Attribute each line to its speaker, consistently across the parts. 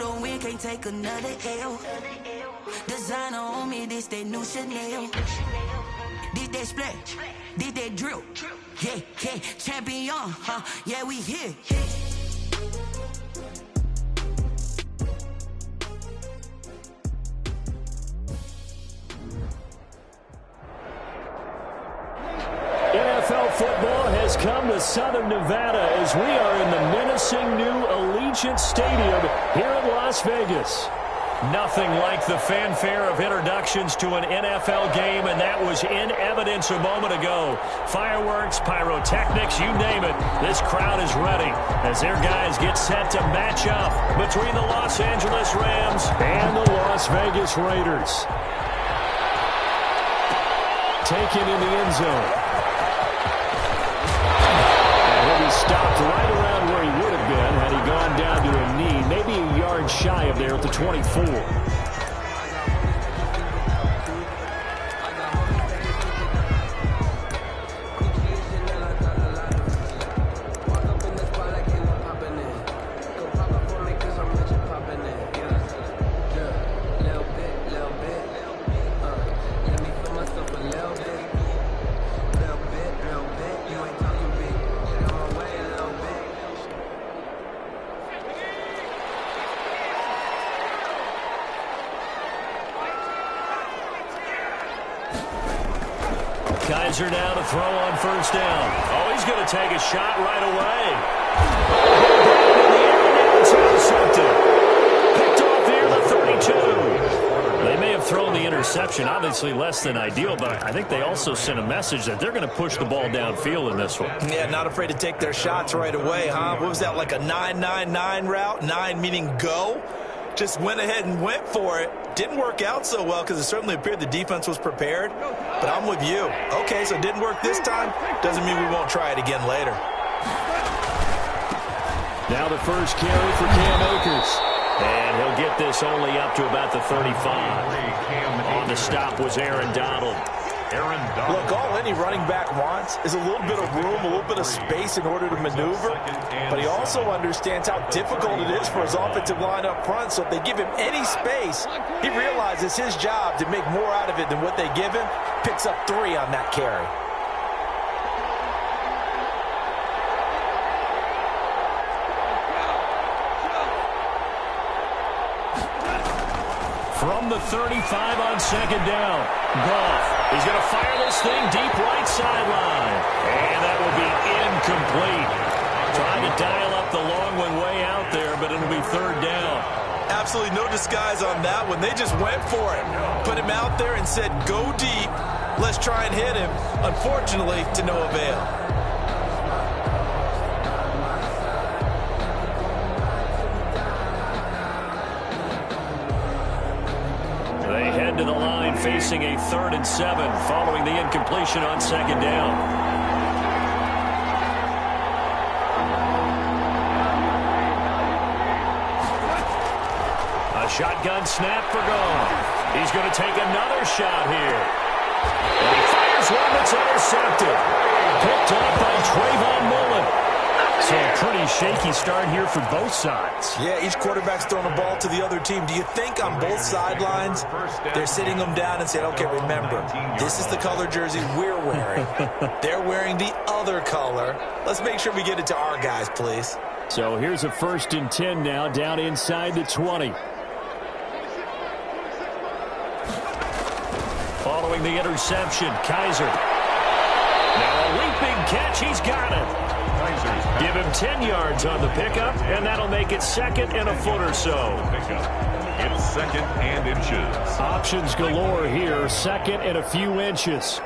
Speaker 1: the win, can't take another L. Designer on me, this that new Chanel. This that splash, this that drill. Yeah, yeah, champion, huh? Yeah, we here.
Speaker 2: NFL football has come to Southern Nevada as we are in the menacing new Allegiant Stadium here in Las Vegas. Nothing like the fanfare of introductions to an NFL game, and that was in evidence a moment ago. Fireworks, pyrotechnics, you name it. This crowd is ready as their guys get set to match up between the Los Angeles Rams and the Las Vegas Raiders. Taken in the end zone. Stopped right around where he would have been had he gone down to a knee, maybe a yard shy of there at the 24. Kaiser now to throw on first down. Oh, he's going to take a shot right away. It's intercepted. Picked off there, the 32. They may have thrown the interception, obviously less than ideal, but I think they also sent a message that they're going to push the ball downfield in this one.
Speaker 3: Yeah, not afraid to take their shots right away, huh? What was that, like a 9-9-9 route? 9 meaning go? Just went ahead and went for it. Didn't work out so well because it certainly appeared the defense was prepared. But I'm with you. Okay, so it didn't work this time. Doesn't mean we won't try it again later.
Speaker 2: Now the first carry for Cam Akers. And he'll get this only up to about the 35. On the stop was Aaron Donald.
Speaker 3: Look, all any running back wants is a little bit of room, a little bit of space in order to maneuver. But he also understands how difficult it is for his offensive line up front. So if they give him any space, he realizes his job to make more out of it than what they give him. Picks up 3 on that carry.
Speaker 2: From the 35 on second down, Goff. He's going to fire this thing deep right sideline. And that will be incomplete. Trying to dial up the long one way out there, but it'll be third down.
Speaker 3: Absolutely no disguise on that one. They just went for it. Put him out there and said, go deep. Let's try and hit him. Unfortunately, to no avail.
Speaker 2: To the line facing a 3rd and 7 following the incompletion on second down. A shotgun snap for Goff. He's going to take another shot here. And he fires one that's intercepted. Picked up by Trayvon Mullen. So a pretty shaky start here for both sides.
Speaker 3: Yeah, each quarterback's throwing a ball to the other team. Do you think on both sidelines they're sitting them down and saying, okay, remember, this is the color jersey we're wearing. They're wearing the other color. Let's make sure we get it to our guys, please.
Speaker 2: So here's a 1st and 10 now, down inside the 20. Following the interception, Kaiser. Now a leaping catch, he's got it. Give him 10 yards on the pickup, and that'll make it 2nd and a foot or so.
Speaker 4: It's 2nd and inches.
Speaker 2: Options galore here, 2nd and a few inches.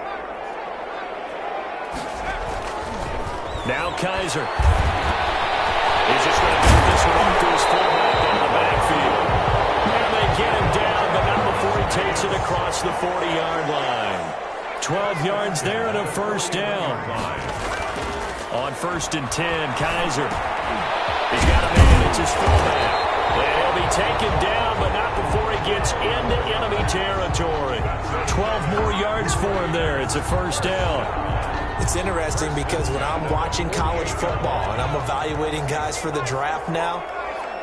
Speaker 2: Now Kaiser. He's just going to put this one off to his fullback in the backfield. And they get him down, but not before he takes it across the 40-yard line. 12 yards there and a first down. On 1st and 10, Kaiser. He's got a man. It's his fullback. And he'll be taken down, but not before he gets into enemy territory. 12 more yards for him there. It's a first down.
Speaker 3: It's interesting because when I'm watching college football and I'm evaluating guys for the draft now,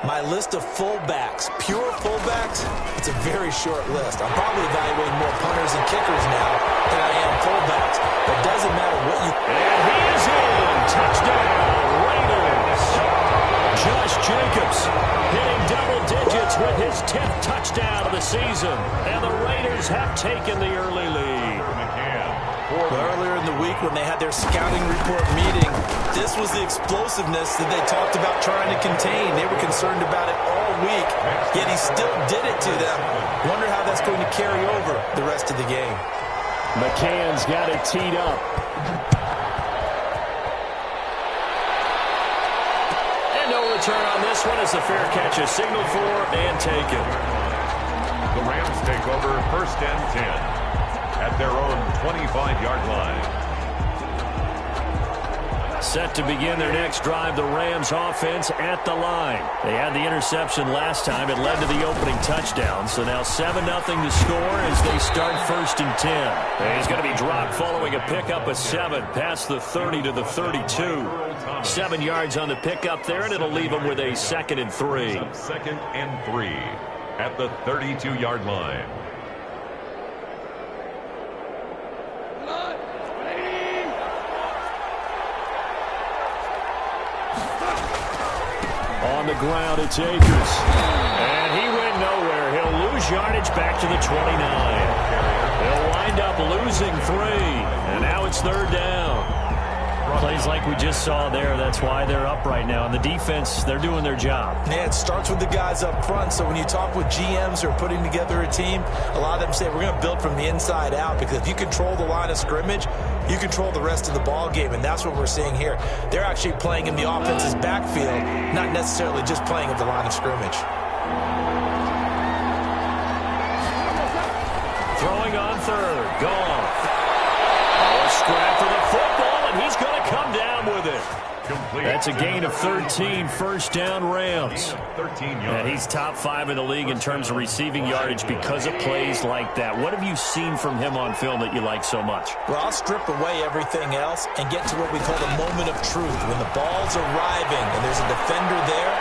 Speaker 3: My list of fullbacks, pure fullbacks, it's a very short list. I'm probably evaluating more punters and kickers now than I am fullbacks. But it doesn't matter what you...
Speaker 2: And he is in. Touchdown, Raiders. Josh Jacobs hitting double digits with his 10th touchdown of the season. And the Raiders have taken the early lead.
Speaker 3: Earlier in the week when they had their scouting report meeting, this was the explosiveness that they talked about trying to contain. They were concerned about it all week, yet he still did it to them. Wonder how that's going to carry over the rest of the game.
Speaker 2: McCann's got it teed up. And no return on this one as the fair catch is signaled for and taken.
Speaker 4: The Rams take over 1st and 10. At their own 25-yard line.
Speaker 2: Set to begin their next drive, the Rams offense at the line. They had the interception last time. It led to the opening touchdown. So now 7-0 to score as they start 1st and 10. And he's going to be dropped following a pickup of 7 past the 30 to the 32. 7 yards on the pickup there, and it'll leave him with a 2nd and 3.
Speaker 4: 2nd and 3 at the 32-yard line.
Speaker 2: On the ground, it's Akers. And he went nowhere. He'll lose yardage back to the 29. He'll wind up losing 3. And now it's 3rd down. Plays like we just saw there. That's why they're up right now. And the defense, they're doing their job.
Speaker 3: Yeah, it starts with the guys up front. So when you talk with GMs who are putting together a team, a lot of them say we're going to build from the inside out, because if you control the line of scrimmage, you control the rest of the ball game, and that's what we're seeing here. They're actually playing in the offense's backfield, not necessarily just playing at the line of scrimmage.
Speaker 2: Throwing on 3rd. Goff. A scrap for the football, and he's going to come down with it.
Speaker 4: Complete.
Speaker 2: That's a gain of 13, 1st down Rams.
Speaker 4: 13 yards.
Speaker 2: And he's top 5 in the league in terms of receiving yardage because of plays like that. What have you seen from him on film that you like so much?
Speaker 3: Well, I'll strip away everything else and get to what we call the moment of truth. When the ball's arriving and there's a defender there,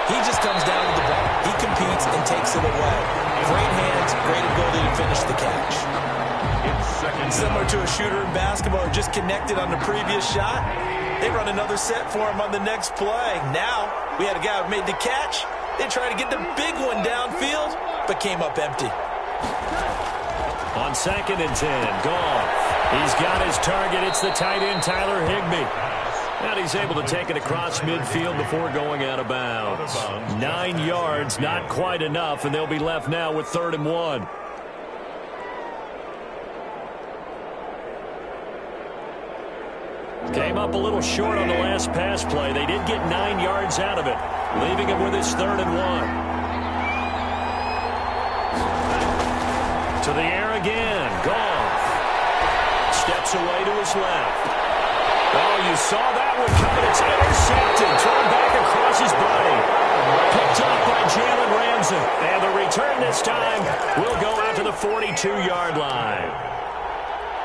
Speaker 3: he just comes down with the ball. He competes and takes it away. Great hands, great ability to finish the catch. Similar to a shooter in basketball who just connected on the previous shot. They run another set for him on the next play. Now, we had a guy who made the catch. They tried to get the big one downfield, but came up empty.
Speaker 2: On 2nd and 10, Goff. He's got his target. It's the tight end, Tyler Higbee. And he's able to take it across midfield before going out of bounds. 9 yards, not quite enough, and they'll be left now with 3rd and 1. Came up a little short on the last pass play. They did get 9 yards out of it, leaving him with his 3rd and 1. To the air again. Goff. Steps away to his left. Oh, you saw that one coming. It's intercepted. Thrown back across his body. Picked up by Jalen Ramsey. And the return this time will go out to the 42-yard line.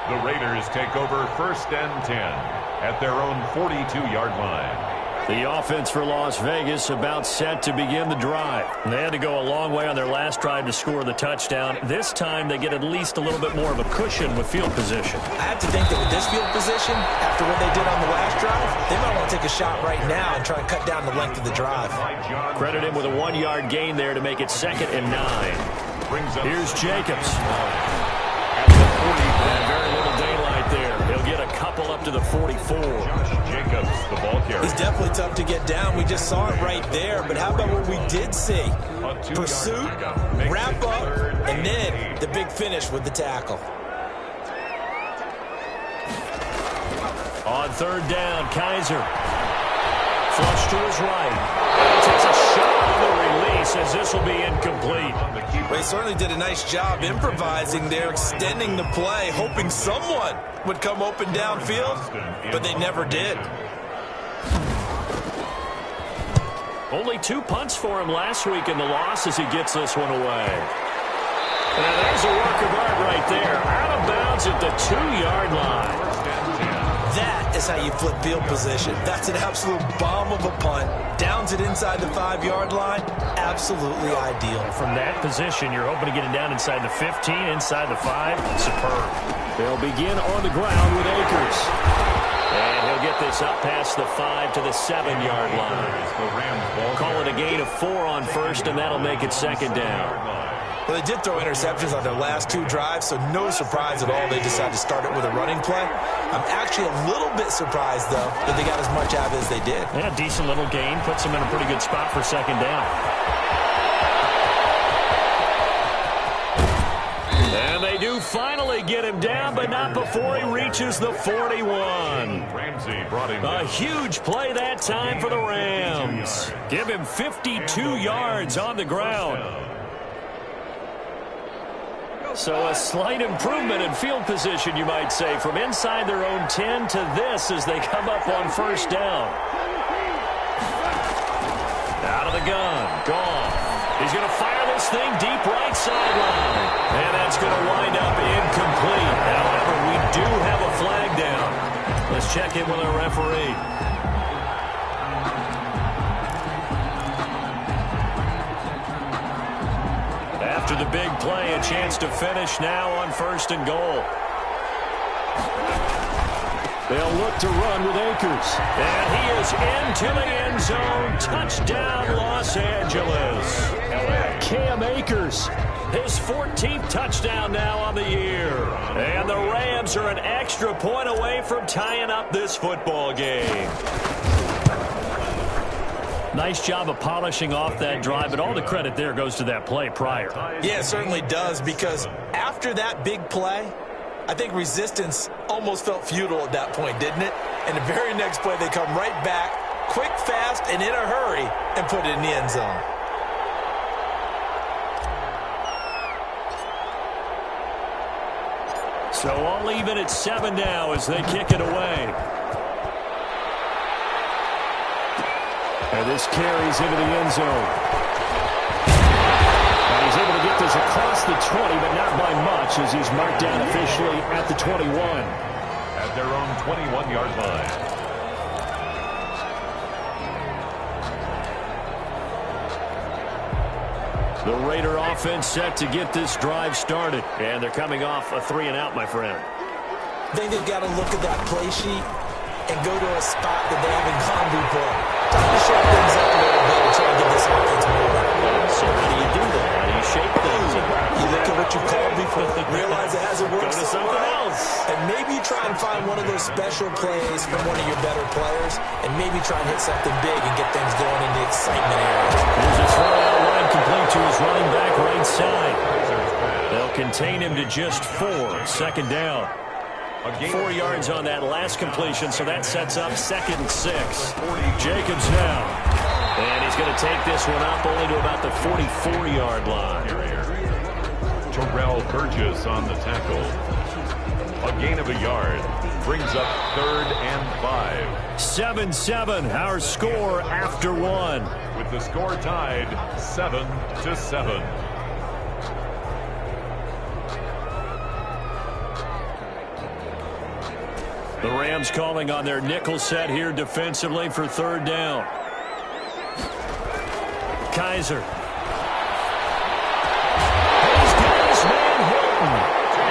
Speaker 4: The Raiders take over 1st and 10 at their own 42-yard line.
Speaker 2: The offense for Las Vegas about set to begin the drive. They had to go a long way on their last drive to score the touchdown. This time they get at least a little bit more of a cushion with field position.
Speaker 3: I have to think that with this field position, after what they did on the last drive, they might want to take a shot right now and try and cut down the length of the drive.
Speaker 2: Credit him with a 1-yard gain there to make it 2nd and 9. Here's Jacobs. And very little daylight there. He'll get a couple up to the 44.
Speaker 4: Jacobs, the ball carrier.
Speaker 3: He's definitely tough to get down. We just saw it right there. But how about what we did see? Pursuit, wrap up, and then the big finish with the tackle.
Speaker 2: On 3rd down, Kaiser. Flush to his right. Takes a shot on the release as this will be incomplete.
Speaker 3: Well, he certainly did a nice job improvising there, extending the play, hoping someone would come open downfield, but they never did.
Speaker 2: Only 2 punts for him last week in the loss as he gets this one away. Now there's a work of art right there. Out of bounds at the 2-yard line.
Speaker 3: That is how you flip field position. That's an absolute bomb of a punt. Downs it inside the 5-yard line. Absolutely ideal.
Speaker 2: From that position, you're hoping to get it down inside the 15, inside the 5. Superb. They'll begin on the ground with Akers. And he'll get this up past the 5 to the 7-yard line. Call it a gain of 4 on first, and that'll make it second down.
Speaker 3: Well, they did throw interceptions on their last 2 drives, so no surprise at all they decided to start it with a running play. I'm actually a little bit surprised, though, that they got as much out of it as they did.
Speaker 2: Yeah, decent little gain. Puts them in a pretty good spot for second down. And they do finally get him down, but not before he reaches the 41.
Speaker 4: Ramsey brought him
Speaker 2: A huge play that time for the Rams. Give him 52 yards on the ground. So a slight improvement in field position, you might say, from inside their own 10 to this as they come up on first down. Out of the gun. Goff. He's going to fire this thing deep right sideline. And that's going to wind up incomplete. However, we do have a flag down. Let's check in with our referee. After the big play, a chance to finish now on first and goal. They'll look to run with Akers. And he is into the end zone. Touchdown, Los Angeles. Cam Akers, his 14th touchdown now on the year. And the Rams are an extra point away from tying up this football game. Nice job of polishing off that drive, but all the credit there goes to that play prior.
Speaker 3: Yeah, it certainly does, because after that big play, I think resistance almost felt futile at that point, didn't it? And the very next play, they come right back, quick, fast, and in a hurry, and put it in the end zone.
Speaker 2: So all even at 7 now as they kick it away. And this carries into the end zone. And he's able to get this across the 20, but not by much as he's marked down officially at the 21.
Speaker 4: At their own 21-yard line.
Speaker 2: The Raider offense set to get this drive started. And they're coming off a 3-and-out, my friend.
Speaker 3: I think they've got to look at that play sheet and go to a spot that they haven't gone before. Time to shake things up a little bit and try to get this offense moving.
Speaker 2: So how do you do that? How do you shake things up?
Speaker 3: You look at what you called before, realize it hasn't worked
Speaker 2: Go to something else.
Speaker 3: And maybe try and find one of those special plays from one of your better players, and maybe try and hit something big and get things going in the excitement area.
Speaker 2: Here's a throw out wide complete to his running back right side. They'll contain him to just 4. Second down. 4 yards on that last completion, so that sets up 2nd and 6. Jacobs now. And he's going to take this one up only to about the 44-yard line.
Speaker 4: Terrell Burgess on the tackle. A gain of a yard. Brings up 3rd and 5.
Speaker 2: 7-7, our score after 1.
Speaker 4: With the score tied 7-7.
Speaker 2: The Rams calling on their nickel set here defensively for 3rd down. Kaiser. He's got his man Hilton.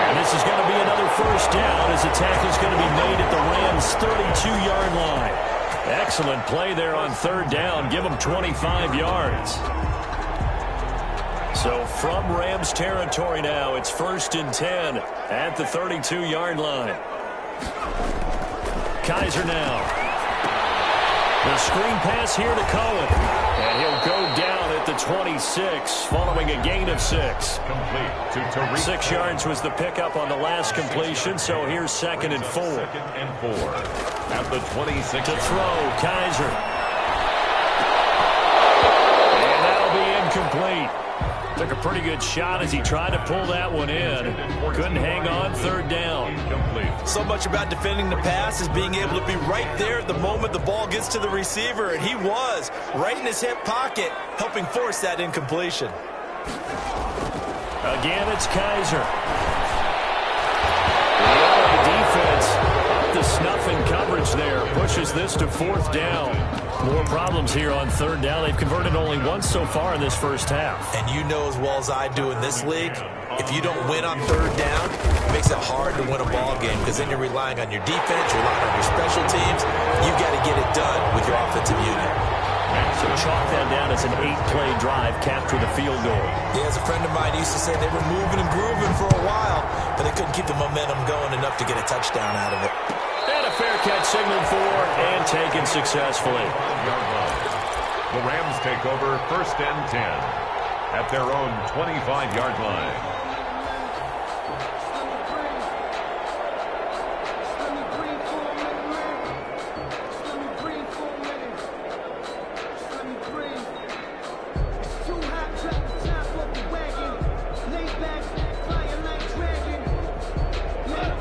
Speaker 2: And this is going to be another first down as the tackle's going to be made at the Rams' 32-yard line. Excellent play there on 3rd down. Give them 25 yards. So from Rams territory now, it's 1st and 10 at the 32-yard line. Kaiser now. The screen pass here to Cohen. And he'll go down at the 26 following a gain of 6.
Speaker 4: Complete to Tariq.
Speaker 2: 6 yards was the pickup on the last completion, so here's 2nd and 4.
Speaker 4: 2nd and 4. At the 26.
Speaker 2: To throw, Kaiser. And that'll be incomplete. Took a pretty good shot as he tried to pull that one in. Couldn't hang on. 3rd down.
Speaker 4: Incomplete.
Speaker 3: So much about defending the pass is being able to be right there at the moment the ball gets to the receiver, and he was right in his hip pocket, helping force that incompletion.
Speaker 2: Again, it's Kaiser. The LA defense the snuffing coverage there. Pushes this to 4th down. More problems here on 3rd down. They've converted only once so far in this first half.
Speaker 3: And you know as well as I do in this league, if you don't win on 3rd down, it makes it hard to win a ball game because then you're relying on your defense, you're relying on your special teams. You've got to get it done with your offensive unit.
Speaker 2: So chalk that down as an 8-play drive, capture the field goal.
Speaker 3: Yeah, as a friend of mine used to say, they were moving and grooving for a while, but they couldn't keep the momentum going enough to get a touchdown out of it.
Speaker 2: And a fair catch signaled for and taken successfully.
Speaker 4: The Rams take over 1st and 10 at their own 25-yard line.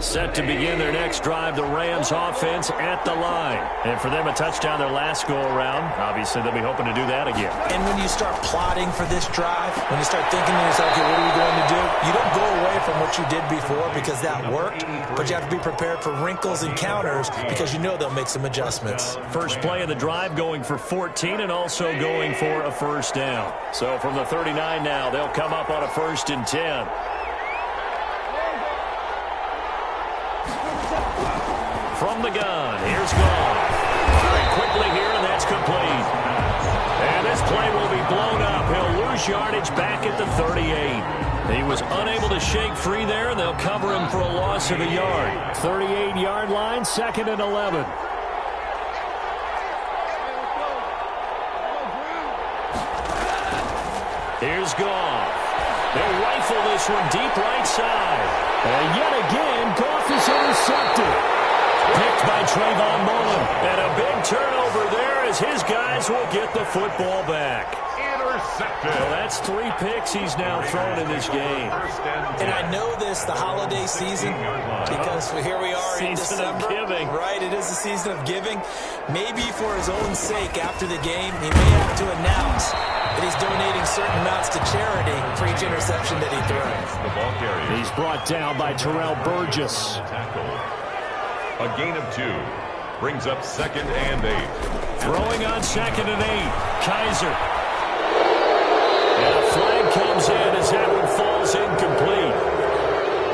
Speaker 2: Set to begin their next drive, the Rams offense at the line. And for them, a touchdown their last go-around. Obviously, they'll be hoping to do that again.
Speaker 3: And when you start plotting for this drive, when you start thinking to yourself, okay, what are we going to do? You don't go away from what you did before because that worked, but you have to be prepared for wrinkles and counters because you know they'll make some adjustments.
Speaker 2: First play of the drive going for 14 and also going for a 1st down. So from the 39 now, they'll come up on a 1st and 10. From the gun, here's Goff. Very quickly here, and that's complete. And this play will be blown up. He'll lose yardage back at the 38. He was unable to shake free there, and they'll cover him for a loss of a yard. 38-yard line, 2nd and 11. Here's Goff. They'll rifle this one deep right side. And yet again, Goff is intercepted. Picked by Trayvon Mullen. And a big turnover there as his guys will get the football back.
Speaker 4: Intercepted.
Speaker 2: So that's 3 picks he's now thrown in this game.
Speaker 3: And I know this, the holiday season, because here we are in December.
Speaker 2: Season of giving.
Speaker 3: Right, it is the season of giving. Maybe for his own sake after the game, he may have to announce that he's donating certain amounts to charity for each interception that he throws.
Speaker 4: The ball carrier.
Speaker 2: He's brought down by Terrell Burgess.
Speaker 4: A gain of 2 brings up 2nd and 8.
Speaker 2: Throwing on 2nd and 8. Kaiser. And a flag comes in as that one falls incomplete.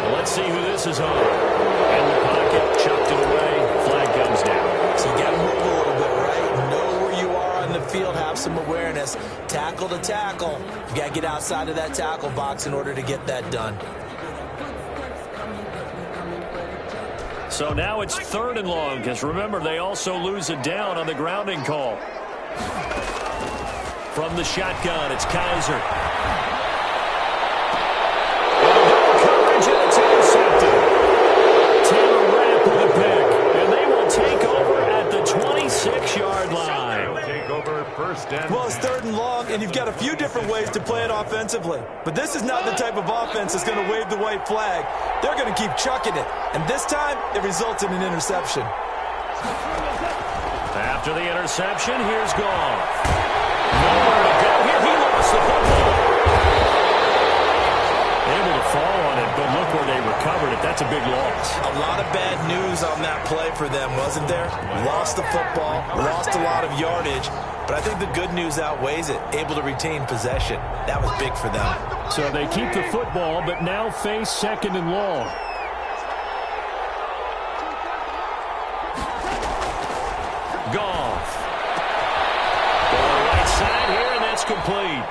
Speaker 2: Well, let's see who this is on. In the pocket, chucked it away. Flag comes down.
Speaker 3: So you got to move a little bit, right? Know where you are on the field. Have some awareness. Tackle to tackle. You got to get outside of that tackle box in order to get that done.
Speaker 2: So now it's 3rd and long, because remember, they also lose it down on the grounding call. From the shotgun, it's Kaiser. Coverage, and it's intercepted. Taylor Rapp with a pick, and they will take over at the 26-yard line.
Speaker 4: Take over 1st and 10.
Speaker 3: Well, it's 3rd and long, and you've got a few different ways to play it offensively. But this is not the type of offense that's going to wave the white flag. They're going to keep chucking it. And this time, it results in an interception.
Speaker 2: After the interception, here's Goff. Nowhere to go here. He lost the football. Able to fall on it, but look where they recovered it. That's a big loss.
Speaker 3: A lot of bad news on that play for them, wasn't there? Lost the football, lost a lot of yardage, but I think the good news outweighs it. Able to retain possession. That was big for them.
Speaker 2: So they keep the football, but now face 2nd and long. Goff. Going right side here, and that's complete.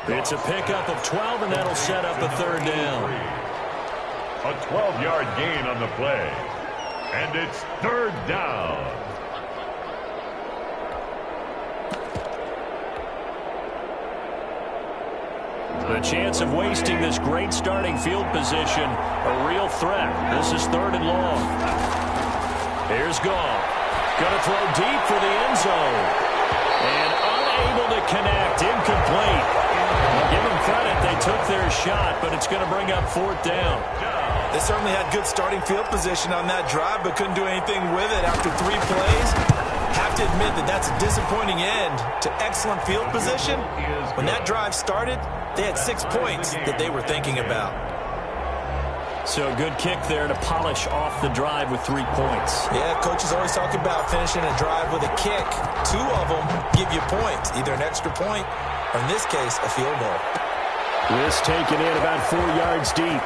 Speaker 2: It's a pickup of 12, and that'll set up a 3rd down.
Speaker 4: A 12-yard gain on the play. And it's 3rd down.
Speaker 2: The chance of wasting this great starting field position, a real threat. This is 3rd and long. Here's Goff. Going to throw deep for the end zone. And unable to connect. Incomplete. Well, give them credit. They took their shot, but it's going to bring up 4th down.
Speaker 3: They certainly had good starting field position on that drive, but couldn't do anything with it after 3 plays. Have to admit that that's a disappointing end to excellent field position. When that drive started, they had 6 points that they were thinking about.
Speaker 2: So a good kick there to polish off the drive with 3 points.
Speaker 3: Yeah, coaches always talk about finishing a drive with a kick. 2 of them give you points, either an extra point or, in this case, a field goal.
Speaker 2: This taken in about 4 yards deep.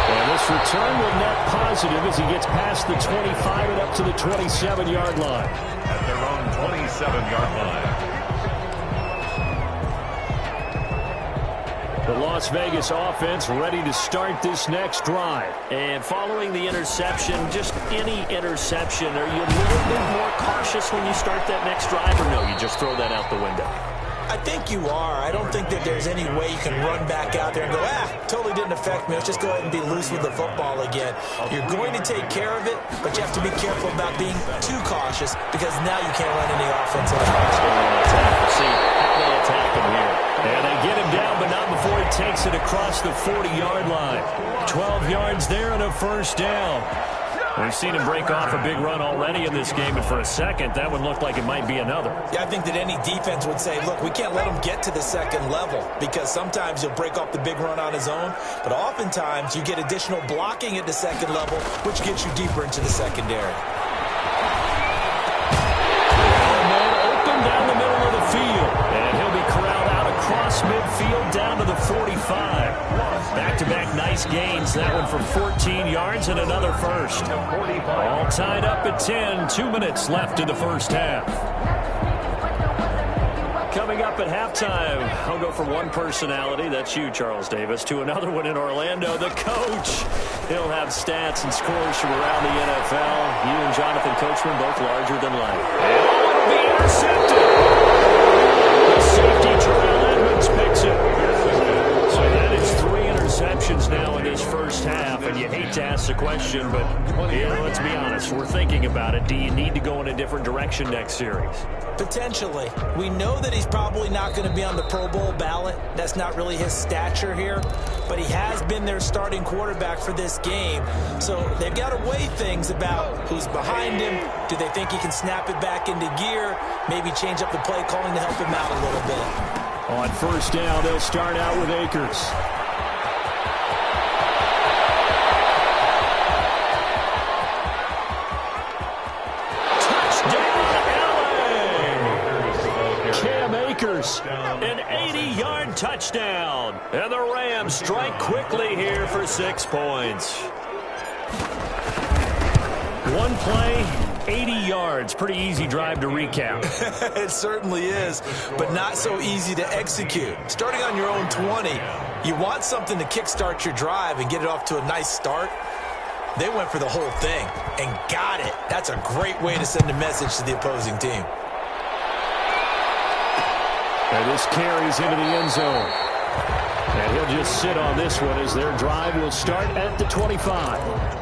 Speaker 2: And this return will net positive as he gets past the 25 and up to the 27-yard line.
Speaker 4: At their own 27-yard line.
Speaker 2: The Las Vegas offense ready to start this next drive. And following the interception, just any interception, are you a little bit more cautious when you start that next drive, or no, you just throw that out the window?
Speaker 3: I think you are. I don't think that there's any way you can run back out there and go, totally didn't affect me. Let's just go ahead and be loose with the football again. You're going to take care of it, but you have to be careful about being too cautious because now you can't run any offense at all.
Speaker 2: See how they attack him here. And they get him down, but not before he takes it across the 40-yard line. 12 yards there and a first down. We've seen him break off a big run already in this game, and for a second, that one looked like it might be another.
Speaker 3: Yeah, I think that any defense would say, look, we can't let him get to the second level because sometimes he'll break off the big run on his own, but oftentimes you get additional blocking at the second level, which gets you deeper into the secondary.
Speaker 2: Open down the middle of the field, and he'll be corralled out across midfield down to the 45. Back-to-back nice gains, that one from 14 yards and another first. All tied up at 10, 2 minutes left in the first half. Coming up at halftime, I'll go from one personality, that's you, Charles Davis, to another one in Orlando, the coach. He'll have stats and scores from around the NFL. You and Jonathan Coachman both larger than life. And it'll be intercepted. The safety, Terrell Edmonds, picks it. So that is 3 interceptions now in this first half, and you hate to ask the question, but let's be honest, we're thinking about it. Do you need to go in a different direction next series?
Speaker 3: Potentially. We know that he's probably not going to be on the Pro Bowl ballot. That's not really his stature here, but he has been their starting quarterback for this game. So they've got to weigh things about who's behind him. Do they think he can snap it back into gear? Maybe change up the play calling to help him out a little bit.
Speaker 2: On first down, they'll start out with Akers. An 80-yard touchdown. And the Rams strike quickly here for 6 points. One play, 80 yards. Pretty easy drive to recap.
Speaker 3: It certainly is, but not so easy to execute. Starting on your own 20, you want something to kickstart your drive and get it off to a nice start. They went for the whole thing and got it. That's a great way to send a message to the opposing team.
Speaker 2: And this carries into the end zone. And he'll just sit on this one as their drive will start at the 25.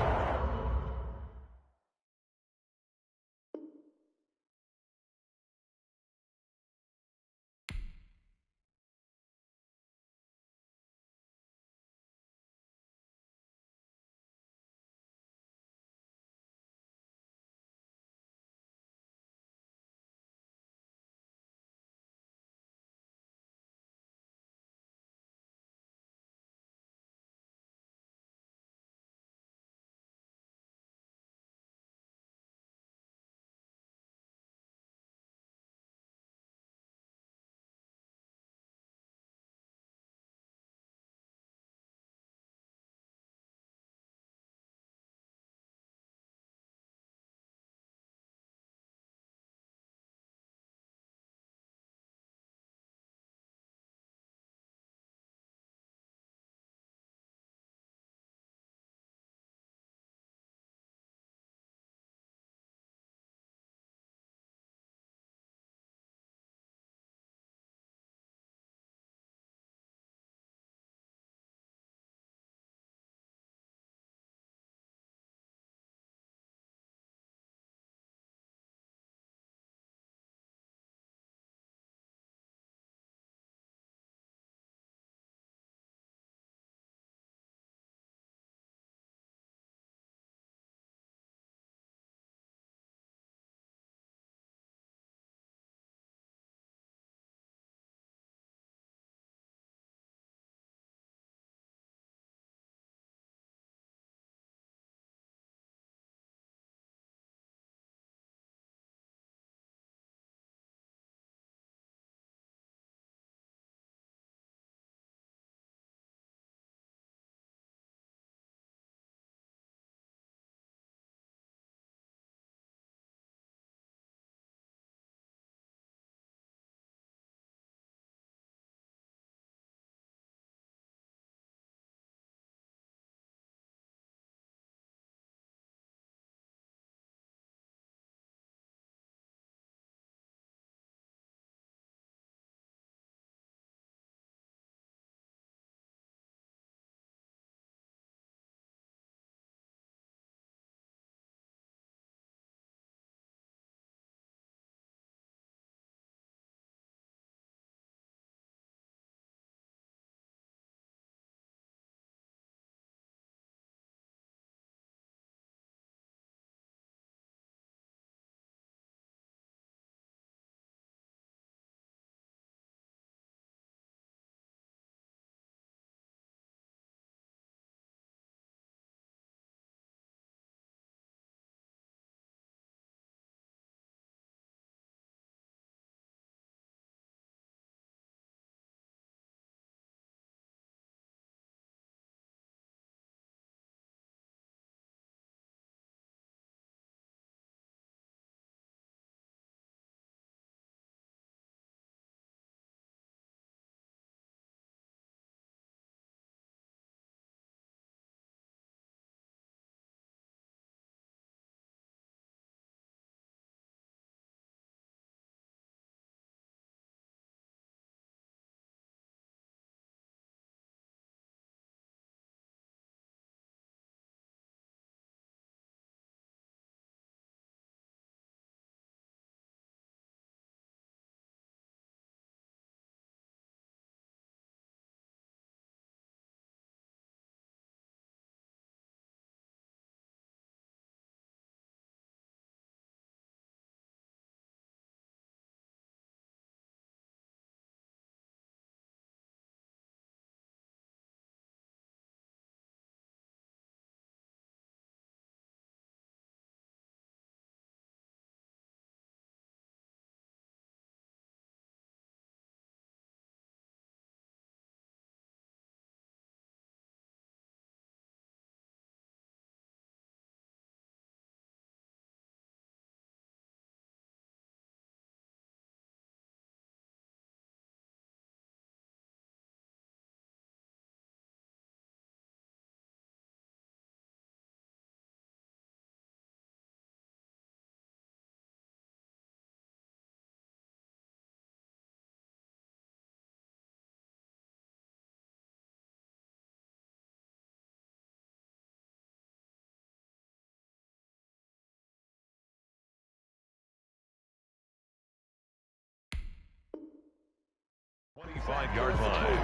Speaker 4: 25-yard line.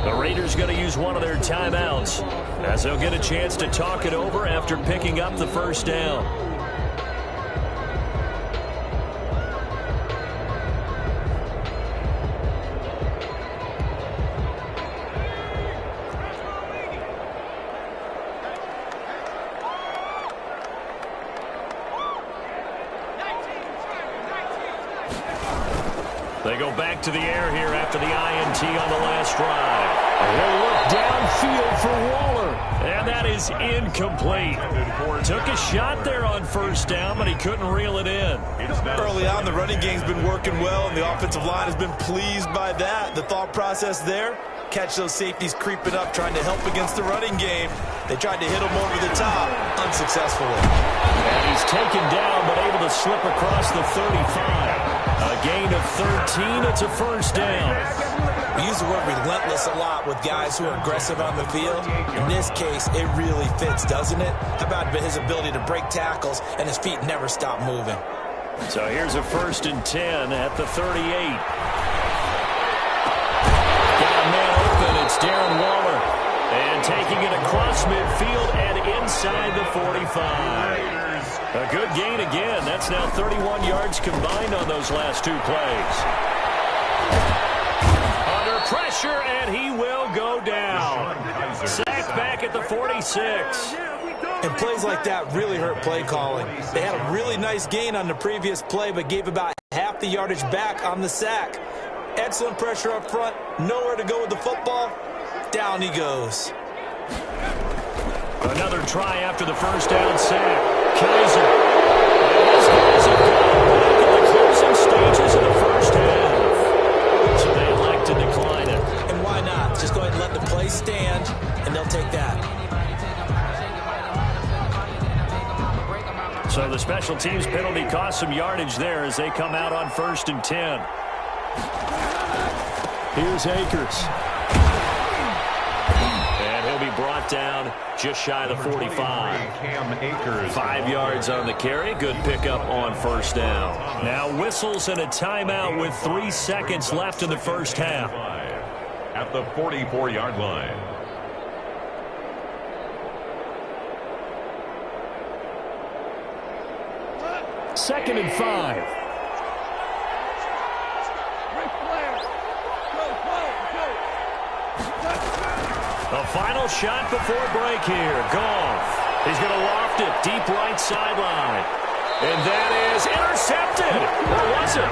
Speaker 2: The Raiders going to use one of their timeouts as they'll get a chance to talk it over after picking up the first down. They go back to the air here after the INT on the last drive. They'll look downfield for Waller. And that is incomplete. Took a shot there on first down, but he couldn't reel it in.
Speaker 3: Early on, the running game's been working well, and the offensive line has been pleased by that. The thought process there, catch those safeties creeping up, trying to help against the running game. They tried to hit him over the top, unsuccessfully.
Speaker 2: And he's taken down, but able to slip across the 35. A gain of 13, it's a first down.
Speaker 3: We use the word relentless a lot with guys who are aggressive on the field. In this case, it really fits, doesn't it? How about his ability to break tackles and his feet never stop moving?
Speaker 2: So here's a 1st and 10 at the 38. Got a man open, it's Darren Waller. And taking it across midfield and inside the 45. A good gain again. That's now 31 yards combined on those last two plays. Under pressure, and he will go down. Sacked back at the 46.
Speaker 3: And plays like that really hurt play calling. They had a really nice gain on the previous play, but gave about half the yardage back on the sack. Excellent pressure up front. Nowhere to go with the football. Down he goes.
Speaker 2: Another try after the first down sack. Kaiser. And these guys have gone back in the closing stages of the first half. So they elect to decline it.
Speaker 3: And why not? Just go ahead and let the play stand, and they'll take that.
Speaker 2: So the special teams penalty cost some yardage there as they come out on 1st and 10. Here's Akers. And he'll be brought down just shy of the 45. 5 yards on the carry. Good pickup on first down. Now whistles and a timeout with 3 seconds left in the first half.
Speaker 4: At the 44-yard line.
Speaker 2: Second and 5. A final shot before break here. Goff. He's going to loft it deep right sideline. And that is intercepted. Or was it?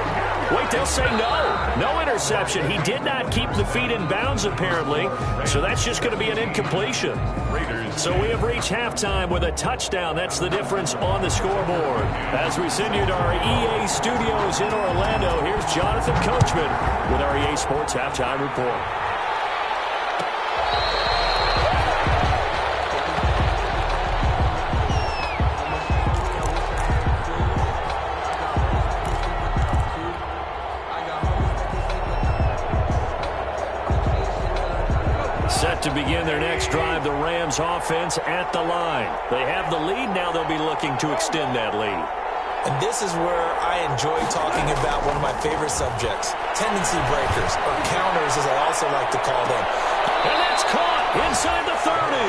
Speaker 2: Wait, they'll say no. No interception. He did not keep the feet in bounds, apparently. So that's just going to be an incompletion. So we have reached halftime with a touchdown. That's the difference on the scoreboard. As we send you to our EA studios in Orlando, here's Jonathan Coachman with our EA Sports Halftime Report. Set to begin their next drive, the Rams offense at the line. They have the lead. Now they'll be looking to extend that lead.
Speaker 3: And this is where I enjoy talking about one of my favorite subjects, tendency breakers, or counters as I also like to call them.
Speaker 2: And that's caught inside the 30.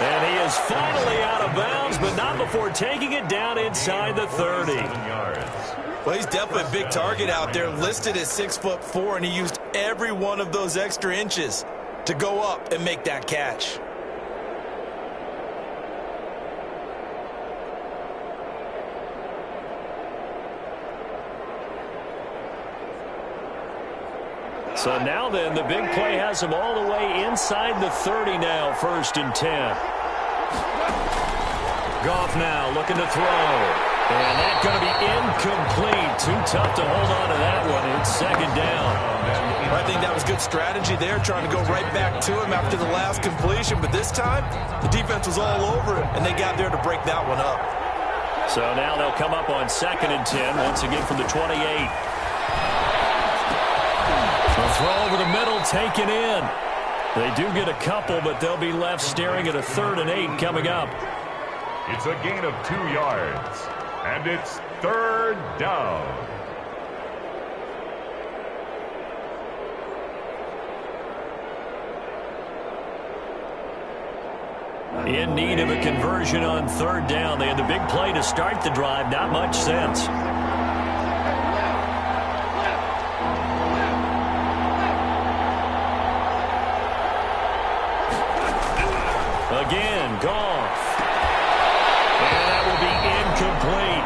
Speaker 2: And he is finally out of bounds, but not before taking it down inside the 30.
Speaker 3: Well, he's definitely a big target out there, listed at 6'4", and he used every one of those extra inches to go up and make that catch.
Speaker 2: So now then, the big play has him all the way inside the 30 now, 1st and 10. Goff now looking to throw. And that's going to be incomplete. Too tough to hold on to that one. It's 2nd down.
Speaker 3: I think that was good strategy there, trying to go right back to him after the last completion. But this time, the defense was all over it, and they got there to break that one up.
Speaker 2: So now they'll come up on 2nd and 10, once again from the 28. A throw over the middle, taken in. They do get a couple, but they'll be left staring at a 3rd and 8 coming up.
Speaker 4: It's a gain of 2 yards, and it's 3rd down.
Speaker 2: In need of a conversion on third down. They had the big play to start the drive. Not much sense. Again, Goff. And that will be incomplete.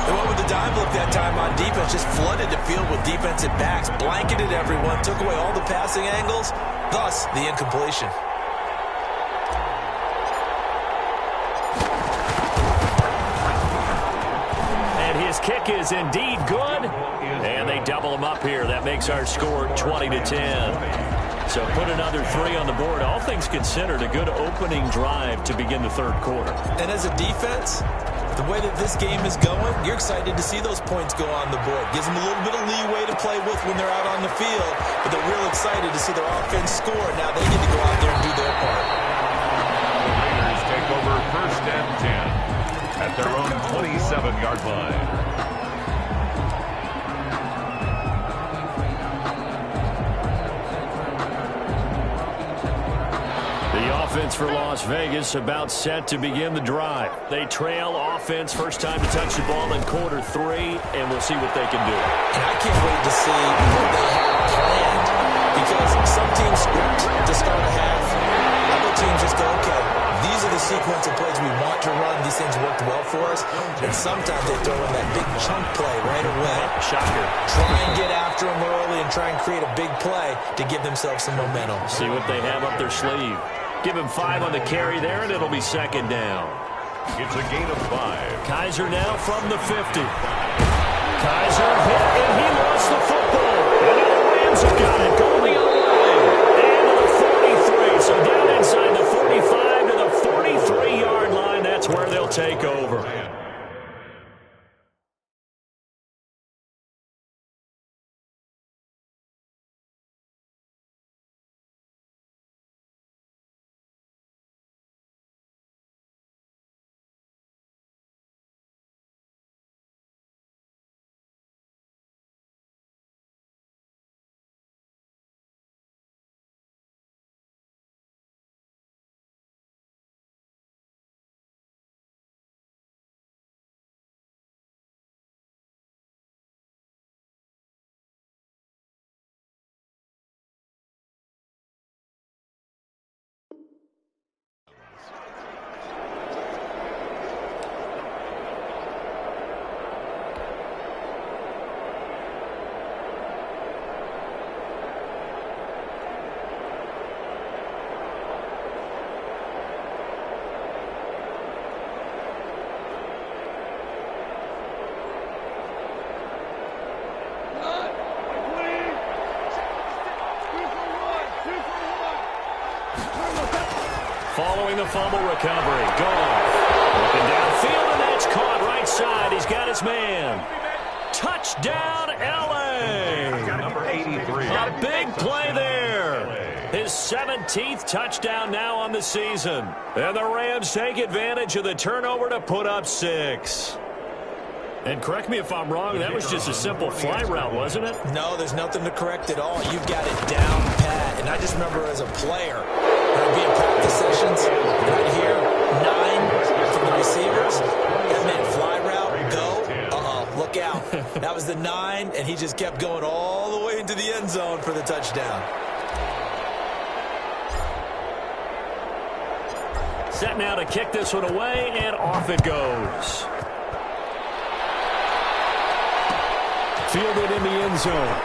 Speaker 3: They went with the dime look that time on defense. Just flooded the field with defensive backs. Blanketed everyone. Took away all the passing angles. Thus, the incompletion.
Speaker 2: His kick is indeed good, and they double him up here. That makes our score 20-10. So put another 3 on the board. All things considered, a good opening drive to begin the third quarter.
Speaker 3: And as a defense, the way that this game is going, you're excited to see those points go on the board. Gives them a little bit of leeway to play with when they're out on the field, but they're real excited to see their offense score. Now they get to go out there and do their part.
Speaker 4: The Raiders take over 1st and 10. At their own 27-yard line.
Speaker 2: The offense for Las Vegas about set to begin the drive. They trail offense, first time to touch the ball in quarter 3, and we'll see what they can do.
Speaker 3: And I can't wait to see what they have planned, because some teams script to start a half. Other teams just go, okay, these are the sequence of plays we want to run. These things worked well for us. And sometimes they throw in that big chunk play right away.
Speaker 2: Shocker.
Speaker 3: Try and get after them early and try and create a big play to give themselves some momentum.
Speaker 2: See what they have up their sleeve. Give him 5 on the carry there, and it'll be second down.
Speaker 4: It's a gain of 5.
Speaker 2: Kaiser now from the 50. Kaiser hit, and he lost the football. And now the Rams have got it. Going the other way. And to the 43. So down inside the 45 to the 43-yard line. That's where they'll take over. Following the fumble recovery. Goff. Looking downfield, and that's caught right side. He's got his man. Touchdown, L.A.
Speaker 4: Number 83.
Speaker 2: A big play there. His 17th touchdown now on the season. And the Rams take advantage of the turnover to put up 6. And correct me if I'm wrong, that was just a simple fly route, wasn't it?
Speaker 3: No, there's nothing to correct at all. You've got it down pat. And I just remember as a player, I'd be in practice sessions, and I'd hear 9 from the receivers. That meant fly route, go, look out. That was the 9, and he just kept going all the way into the end zone for the touchdown.
Speaker 2: Set now to kick this one away, and off it goes. Fielded in the end zone.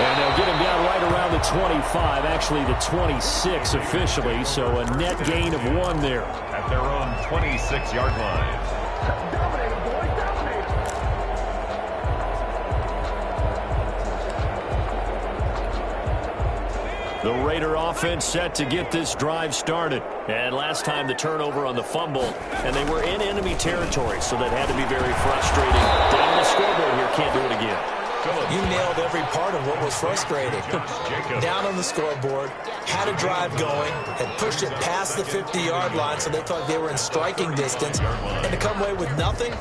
Speaker 2: And they'll get him down right around the 25, actually the 26 officially, so a net gain of 1 there.
Speaker 4: At their own 26-yard line.
Speaker 2: The Raider offense set to get this drive started. And last time the turnover on the fumble, and they were in enemy territory, so that had to be very frustrating. Down on the scoreboard here, can't do it again.
Speaker 3: You nailed every part of what was frustrating. Down on the scoreboard, had a drive going, had pushed it past the 50-yard line, so they thought they were in striking distance, and to come away with nothing,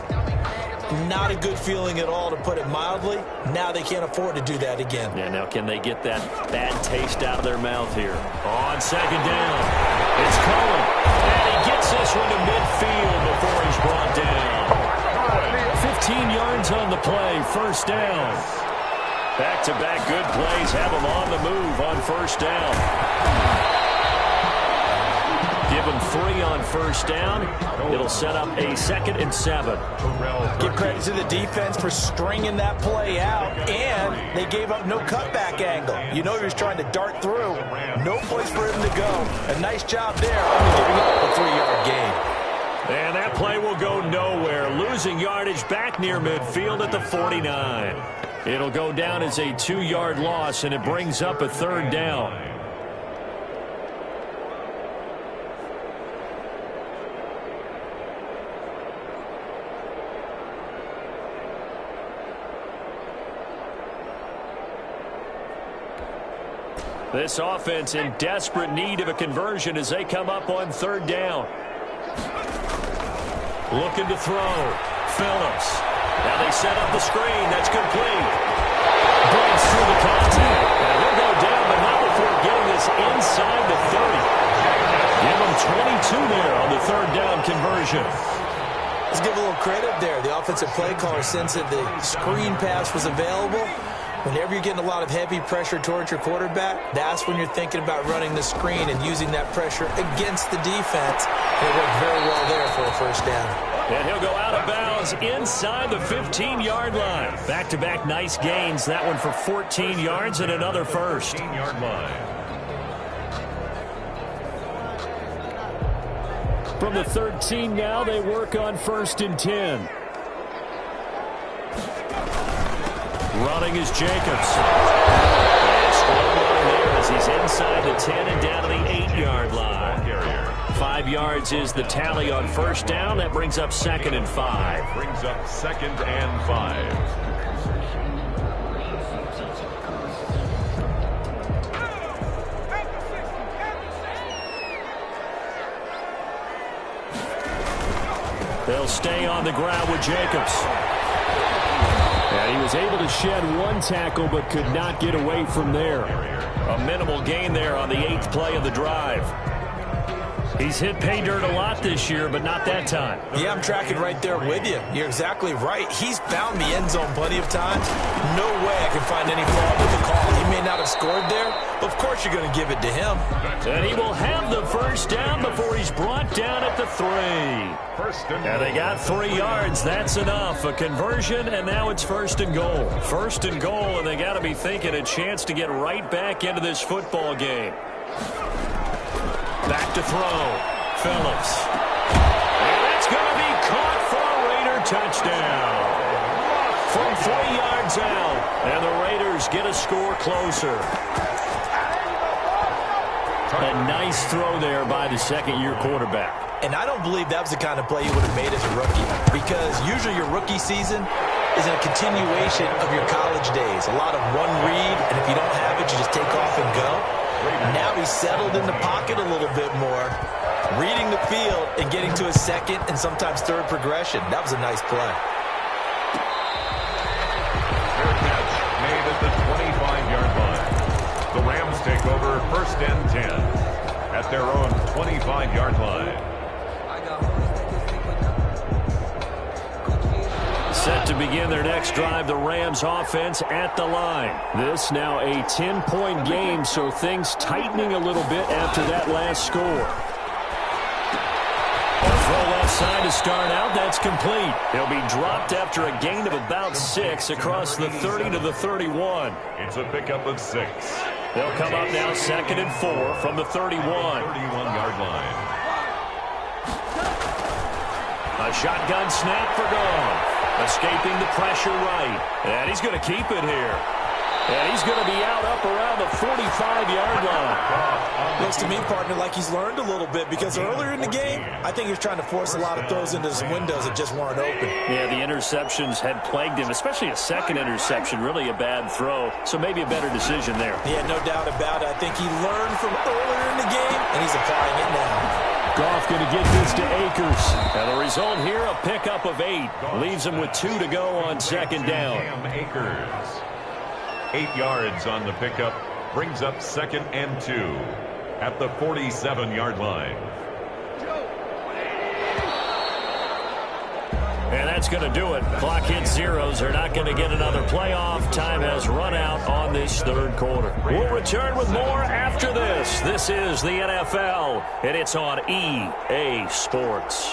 Speaker 3: Not a good feeling at all, to put it mildly. Now they can't afford to do that again.
Speaker 2: Yeah, now can they get that bad taste out of their mouth here? On second down, it's Cohen. And he gets this one to midfield before he's brought down. 15 yards on the play, first down. Back-to-back good plays have him on the move on first down. Give him 3 on first down. It'll set up a 2nd and 7.
Speaker 3: Give credit to the defense for stringing that play out, and they gave up no cutback angle. You know he was trying to dart through. No place for him to go. A nice job there, only giving up a 3-yard gain.
Speaker 2: And that play will go nowhere. Losing yardage back near midfield at the 49. It'll go down as a 2-yard loss, and it brings up a 3rd down. This offense in desperate need of a conversion as they come up on 3rd down. Looking to throw. Phillips. Now they set up the screen. That's complete. Breaks through the contact. And he'll go down, but not before getting this inside the 30. Give him 22 there on the 3rd down conversion.
Speaker 3: Let's give a little credit there. The offensive play caller sensed that the screen pass was available. Whenever you're getting a lot of heavy pressure towards your quarterback, that's when you're thinking about running the screen and using that pressure against the defense. And it worked very well there for a first down.
Speaker 2: And he'll go out of bounds inside the 15-yard line. Back-to-back nice gains. That one for 14 yards and another first.
Speaker 4: 15-yard line.
Speaker 2: From the 13 now, they work on 1st and 10. Running is Jacobs. And slow down there as he's inside the 10 and down to the 8-yard line. 5 yards is the tally on first down. That brings up 2nd and 5.
Speaker 4: Brings up 2nd and 5.
Speaker 2: They'll stay on the ground with Jacobs. And he was able to shed 1 tackle but could not get away from there. A minimal gain there on the 8th play of the drive. He's hit pay dirt a lot this year, but not that time.
Speaker 3: Yeah, I'm tracking right there with you. You're exactly right. He's found the end zone plenty of times. No way I can find any fault with the call. He may not have scored there, but of course you're going to give it to him.
Speaker 2: And he will have the first down before he's brought down at the 3. And they got 3 yards. That's enough. A conversion, and now it's 1st and goal. 1st and goal, and they got to be thinking a chance to get right back into this football game. Back to throw. Phillips. And it's going to be caught for a Raider touchdown. From 3 yards out. And the Raiders get a score closer. A nice throw there by the 2nd-year quarterback.
Speaker 3: And I don't believe that was the kind of play you would have made as a rookie. Because usually your rookie season is a continuation of your college days. A lot of one read, and if you don't have it, you just take off and go. Now he's settled in the pocket a little bit more, reading the field and getting to his 2nd and sometimes 3rd progression. That was a nice play.
Speaker 4: Fair catch made at the 25-yard line. The Rams take over 1st and 10 at their own 25-yard line.
Speaker 2: Set to begin their next drive, the Rams offense at the line. This now a 10-point game, so things tightening a little bit after that last score. A throw left side to start out, that's complete. He'll be dropped after a gain of about 6 across the 30 to the 31.
Speaker 4: It's a pickup of 6.
Speaker 2: They'll come up now 2nd and 4 from the 31.
Speaker 4: 31-yard line.
Speaker 2: A shotgun snap for Goff. Escaping the pressure right. And he's going to keep it here. And he's going to be out up around the 45-yard line.
Speaker 3: Looks to me, partner, like he's learned a little bit because earlier in the game, I think he was trying to force a lot of throws into some windows that just weren't open.
Speaker 2: Yeah, the interceptions had plagued him, especially a 2nd interception, really a bad throw. So maybe a better decision there.
Speaker 3: Yeah, no doubt about it. I think he learned from earlier in the game, and he's applying it now.
Speaker 2: Goff going to get this to Akers. And the result here, a pickup of 8. Leaves him with 2 to go on second down.
Speaker 4: Akers. 8 yards on the pickup. Brings up 2nd and 2 at the 47-yard line.
Speaker 2: And that's going to do it. Clock hits zeros. They're not going to get another playoff. Time has run out on this third quarter. We'll return with more after this. This is the NFL, and it's on EA Sports.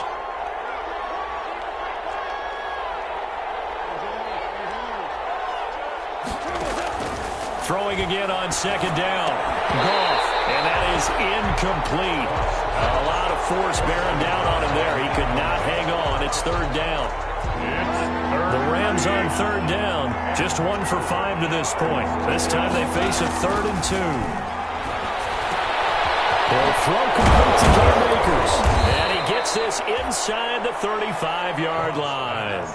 Speaker 2: Throwing again on second down. Goff, and that is incomplete. A lot of force bearing down on him there. He could not hang on. It's third down. The Rams on third down. Just 1 for 5 to this point. This time they face a 3rd and 2. He'll throw complete to Cam Akers. And he gets this inside the 35-yard line.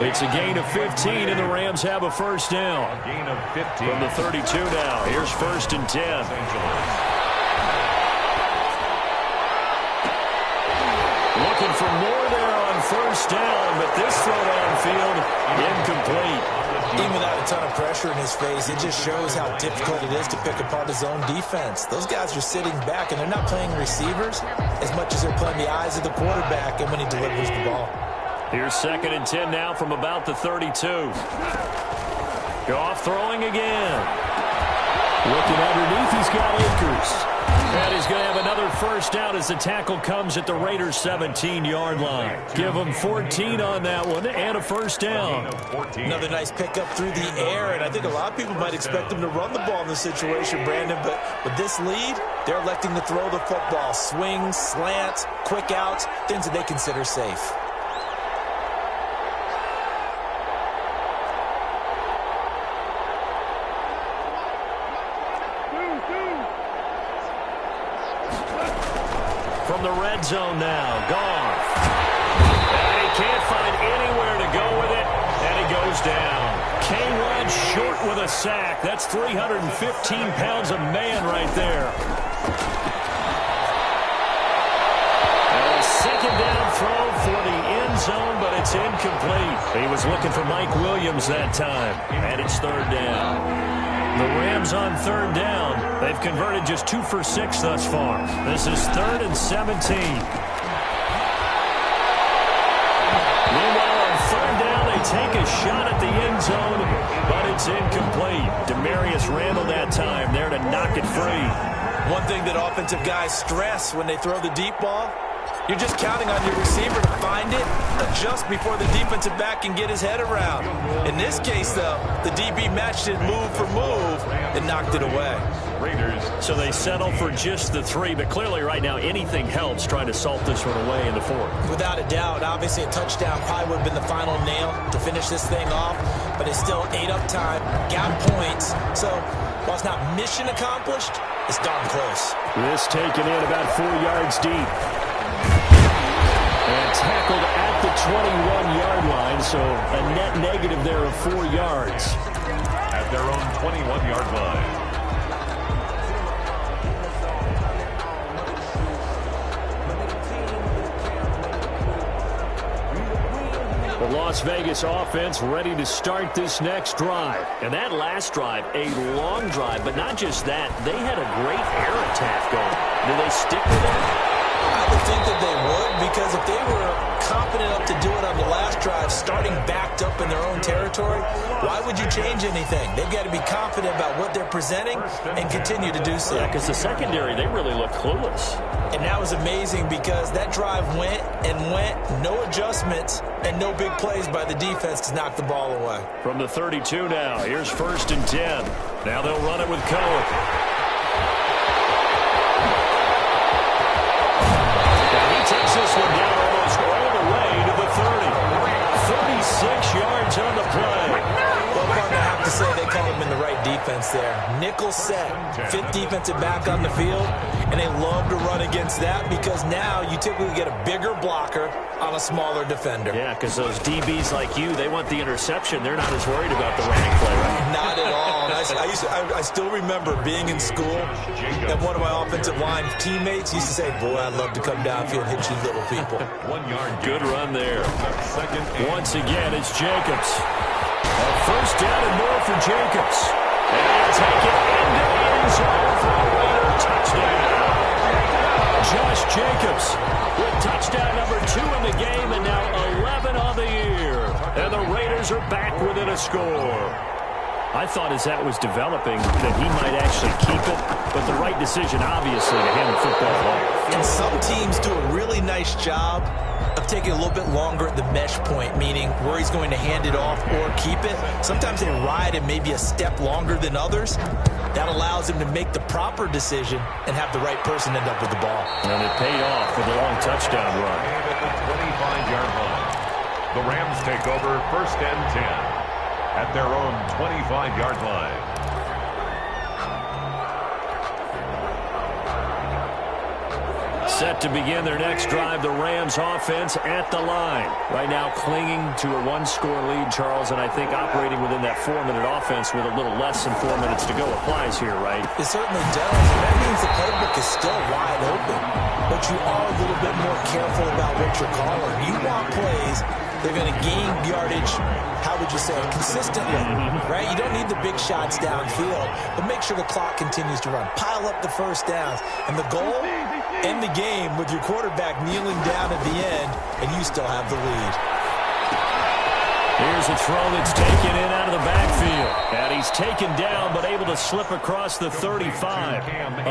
Speaker 2: It's a gain of 15, and the Rams have a first down.
Speaker 4: A gain of 15.
Speaker 2: From the 32 now. Here's 1st and 10. Looking for more there on first down, but this throw downfield, incomplete.
Speaker 3: Even without a ton of pressure in his face, it just shows how difficult it is to pick apart his own defense. Those guys are sitting back, and they're not playing receivers as much as they're playing the eyes of the quarterback and when he delivers the ball.
Speaker 2: Here's 2nd and 10 now from about the 32. Goff throwing again. Looking underneath, he's got Akers. And he's going to have another first down as the tackle comes at the Raiders' 17-yard line. Give him 14 on that one and a first down.
Speaker 3: Another nice pickup through the air, and I think a lot of people might expect them to run the ball in this situation, Brandon, but with this lead, they're electing to throw the football. Swings, slants, quick outs, things that they consider safe.
Speaker 2: From the red zone now, Goff. And he can't find anywhere to go with it, and he goes down. K-Rod short with a sack. That's 315 pounds of man right there. And a second down throw for the end zone, but it's incomplete. He was looking for Mike Williams that time, and it's third down. The Rams on third down. They've converted just 2 for 6 thus far. This is 3rd and 17. Meanwhile, on third down, they take a shot at the end zone, but it's incomplete. Demarius Randall that time there to knock it free.
Speaker 3: One thing that offensive guys stress when they throw the deep ball, you're just counting on your receiver to find it, adjust before the defensive back can get his head around. In this case, though, the DB matched it move for move and knocked it away.
Speaker 2: So they settle for just the 3, but clearly right now anything helps trying to salt this one away in the 4th.
Speaker 3: Without a doubt, obviously a touchdown probably would have been the final nail to finish this thing off, but it's still ate up time, got points. So while it's not mission accomplished, it's darn close.
Speaker 2: This taken in about 4 yards deep. And tackled at the 21-yard line, so a net negative there of 4 yards.
Speaker 4: At their own 21-yard line.
Speaker 2: The Las Vegas offense ready to start this next drive. And that last drive, a long drive, but not just that. They had a great air attack going. Do they stick with that?
Speaker 3: I would think that they would, because if they were confident enough to do it on the last drive, starting backed up in their own territory, why would you change anything? They've got to be confident about what they're presenting and continue to do so.
Speaker 2: Yeah, because the secondary, they really look clueless.
Speaker 3: And that was amazing because that drive went and went, no adjustments, and no big plays by the defense to knock the ball away.
Speaker 2: From the 32 now, here's 1st and 10. Now they'll run it with Cohen. Takes this one down almost all the way to the 30. 36 yards on the play.
Speaker 3: Well, fun to have to say they call him in the right defense there. Nickel set, fifth defensive back on the field, and they love to run against that because now you typically get a bigger blocker on a smaller defender.
Speaker 2: Yeah, because those DBs like you, they want the interception. They're not as worried about the running play, right?
Speaker 3: Not at all. I still remember being in school, and one of my offensive line teammates used to say, boy, I'd love to come downfield and hit you little people.
Speaker 4: 1 yard.
Speaker 2: Good run there. Once again, it's Jacobs. A first down and more for Jacobs. And he'll take it into the end zone for a Raider touchdown. Josh Jacobs with touchdown number 2 in the game, and now 11 on the year. And the Raiders are back within a score. I thought as that was developing that he might actually keep it, but the right decision, obviously, to hand the football off.
Speaker 3: And some teams do a really nice job of taking a little bit longer at the mesh point, meaning where he's going to hand it off or keep it. Sometimes they ride it maybe a step longer than others. That allows him to make the proper decision and have the right person end up with the ball.
Speaker 2: And it paid off with a long touchdown run.
Speaker 4: At the 25-yard line. The Rams take over first and 10 at their own 25-yard line.
Speaker 2: Set to begin their next drive, the Rams offense at the line. Right now clinging to a one-score lead, Charles, and I think operating within that 4-minute offense with a little less than 4 minutes to go applies here, right?
Speaker 3: It certainly does. And that means the playbook is still wide open. But you are a little bit more careful about what you're calling. You want plays they're going to gain yardage, how would you say, consistently, right? You don't need the big shots downfield, but make sure the clock continues to run. Pile up the first downs. And the goal, end the game with your quarterback kneeling down at the end, and you still have the lead.
Speaker 2: Here's a throw that's taken in out of the backfield. And he's taken down, but able to slip across the 35.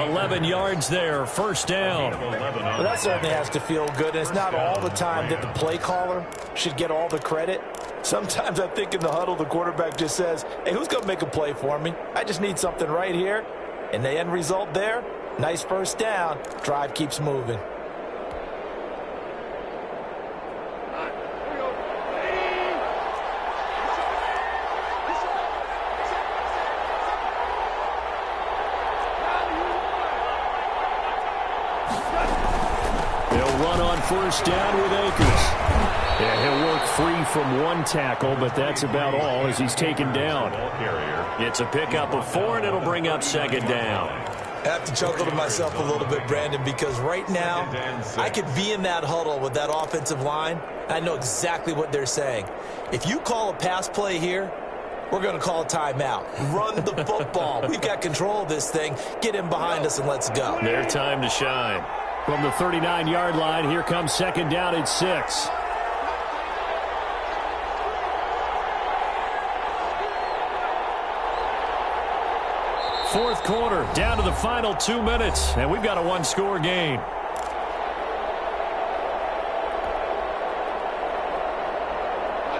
Speaker 2: 11 yards there, first down.
Speaker 3: Well, that certainly has to feel good. And it's not all the time that the play caller should get all the credit. Sometimes I think in the huddle, the quarterback just says, hey, who's going to make a play for me? I just need something right here. And the end result there, nice first down. Drive keeps moving.
Speaker 2: First down with Akers. Yeah, he'll work free from one tackle, but that's about all as he's taken down. It's a pickup of 4, and it'll bring up second down.
Speaker 3: I have to chuckle to myself a little bit, Brandon, because right now I could be in that huddle with that offensive line. I know exactly what they're saying. If you call a pass play here, we're going to call a timeout. Run the football. We've got control of this thing. Get in behind us and let's go.
Speaker 2: Their time to shine. From the 39-yard line, here comes second down at 6. Fourth quarter, down to the final 2 minutes, and we've got a one-score game.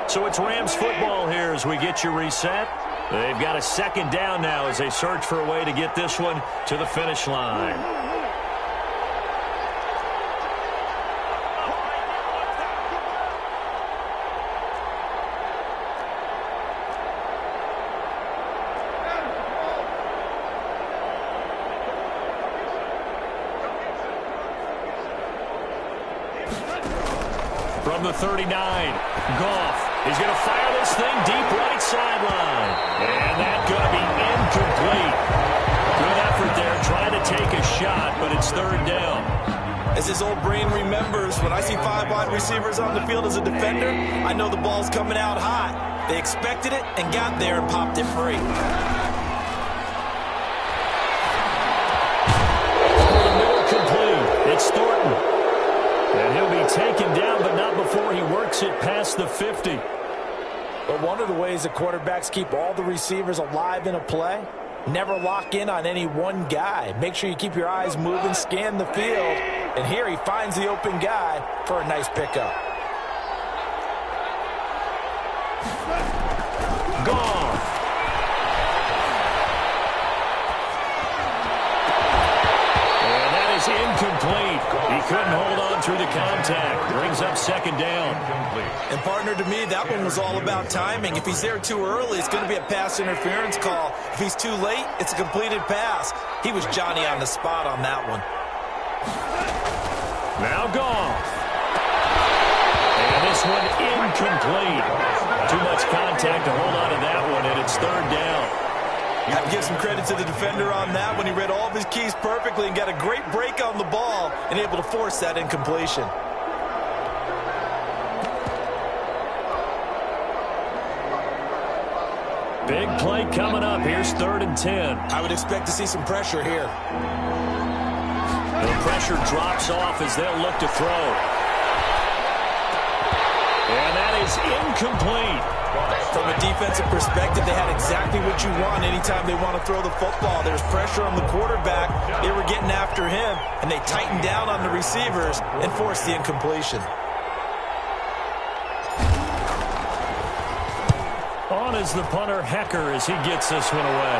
Speaker 2: So it's Rams football here as we get you reset. They've got a second down now as they search for a way to get this one to the finish line. From the 39, Goff is going to fire this thing deep right sideline. And that's going to be incomplete. Good effort there, trying to take a shot, but it's third down.
Speaker 3: As his old brain remembers, when I see 5 wide receivers on the field as a defender, I know the ball's coming out hot. They expected it and got there and popped it free.
Speaker 2: Complete. It's Thornton. And he'll be taken down, but not before he works it past the 50.
Speaker 3: But one of the ways that quarterbacks keep all the receivers alive in a play, never lock in on any one guy. Make sure you keep your eyes moving, scan the field. And here he finds the open guy for a nice pickup.
Speaker 2: Gone. And that is incomplete. He couldn't hold on through the contact. contact. Brings up second down.
Speaker 3: And partner, to me, that one was all about timing. If he's there too early, it's going to be a pass interference call. If he's too late, it's a completed pass. He was Johnny on the spot on that one.
Speaker 2: Now Goff. And this one incomplete. Too much contact to hold on to that one, and it's third down.
Speaker 3: You have to give some credit to the defender on that when he read all of his keys perfectly and got a great break on the ball and able to force that incompletion.
Speaker 2: Big play coming up. Here's 3rd and 10.
Speaker 3: I would expect to see some pressure here.
Speaker 2: The pressure drops off as they'll look to throw. And that is incomplete.
Speaker 3: From a defensive perspective, they had exactly what you want anytime they want to throw the football. There's pressure on the quarterback. They were getting after him, and they tightened down on the receivers and forced the incompletion.
Speaker 2: On is the punter, Hecker, as he gets this one away.